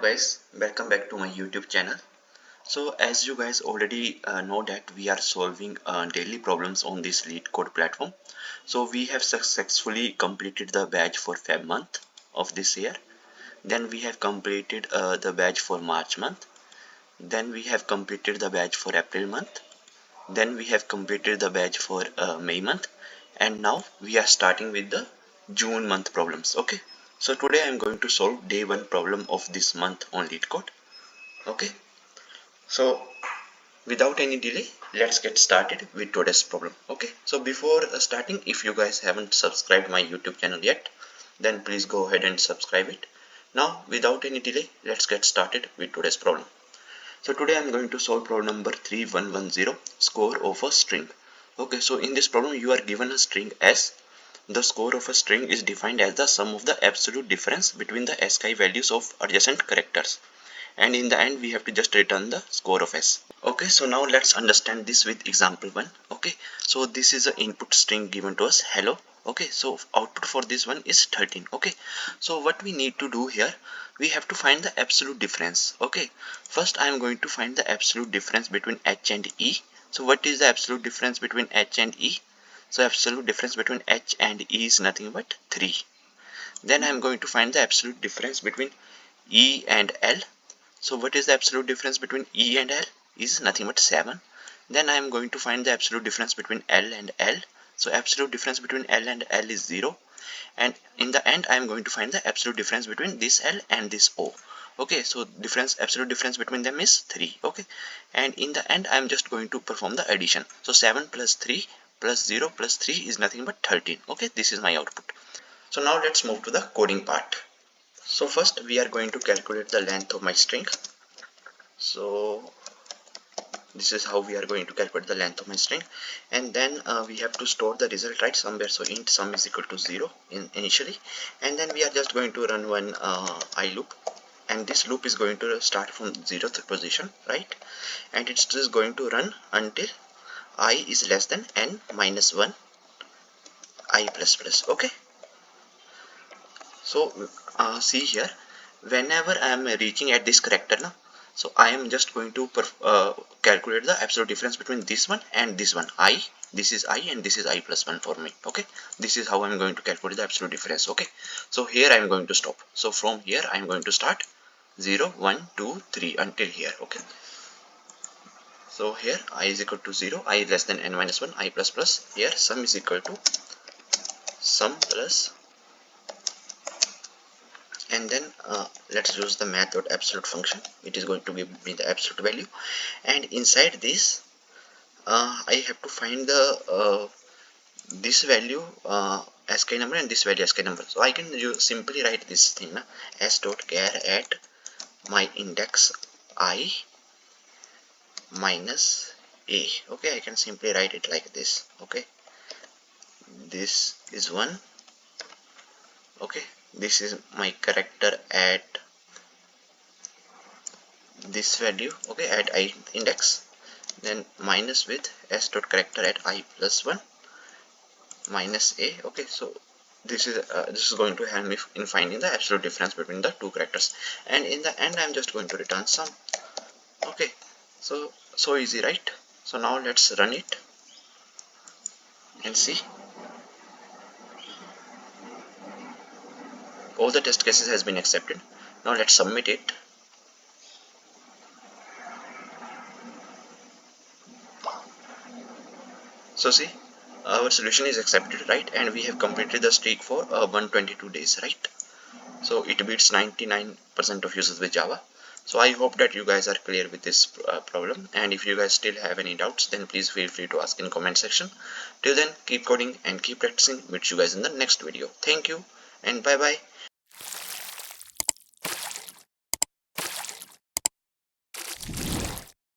guys, welcome back to my YouTube channel. So as you guys already know that we are solving daily problems on this LeetCode platform. So we have successfully completed the batch for Feb month of this year. Then we have completed the batch for March month. Then we have completed the batch for April month. Then we have completed the batch for May month. And now we are starting with the June month problems. Okay. So today I am going to solve day 1 problem of this month on LeetCode. Okay. So without any delay, let's get started with today's problem. Okay. So before starting, if you guys haven't subscribed my YouTube channel yet, then please go ahead and subscribe it. Now without any delay, let's get started with today's problem. So today I'm going to solve problem number 3110, score of a string. Okay, so in this problem you are given a string S. The score of a string is defined as the sum of the absolute difference between the ASCII values of adjacent characters. And in the end we have to just return the score of S. Okay, so now let's understand this with example 1. Okay, so this is an input string given to us, hello. Okay, so output for this one is 13. Okay, so what we need to do here, we have to find the absolute difference. Okay, first I am going to find the absolute difference between H and E. So what is the absolute difference between H and E? So absolute difference between H and E is nothing but 3. Then I am going to find the absolute difference between E and L. So what is the absolute difference between E and L? Is nothing but 7. Then I am going to find the absolute difference between L and L. So absolute difference between L and L is 0. And in the end I am going to find the absolute difference between this L and this O. Okay, so absolute difference between them is 3. Okay, and in the end I am just going to perform the addition. So 7 plus 3 plus 0 plus 3 is nothing but 13. Okay, this is my output. So now let's move to the coding part. So first we are going to calculate the length of my string. So this is how we are going to calculate the length of my string, and then we have to store the result right somewhere. So int sum is equal to 0 initially, and then we are just going to run one I loop, and this loop is going to start from 0th position, right? And it's just going to run until I is less than n minus 1 I plus plus. Okay, so see here, whenever I am reaching at this character now, so I am just going to calculate the absolute difference between this one and this one. This is I and this is I plus 1 for me. Okay, this is how I am going to calculate the absolute difference. Okay, so here I am going to stop. So from here I am going to start 0 1 2 3 until here. Okay, so here I is equal to 0, I less than n minus 1 I plus plus. Here sum is equal to sum plus, and then let's use the math.absolute function. It is going to give me the absolute value, and inside this I have to find the this value ASCII number and this value ASCII number. So I can simply write this thing na, s.char at my index I minus a. Okay, I can simply write it like this. Okay, this is 1. Okay, this is my character at this value. Okay, at I index, then minus with s dot character at I plus 1 minus a. Okay, so this is going to help me in finding the absolute difference between the two characters, and in the end I'm just going to return sum. Okay, so easy, right? So now let's run it and see. All the test cases has been accepted. Now let's submit it. So see, our solution is accepted, right? And we have completed the streak for 122 days, right? So it beats 99% of users with Java. So I hope that you guys are clear with this problem, and if you guys still have any doubts, then please feel free to ask in comment section. Till then, keep coding and keep practicing. Meet you guys in the next video. Thank you and bye bye.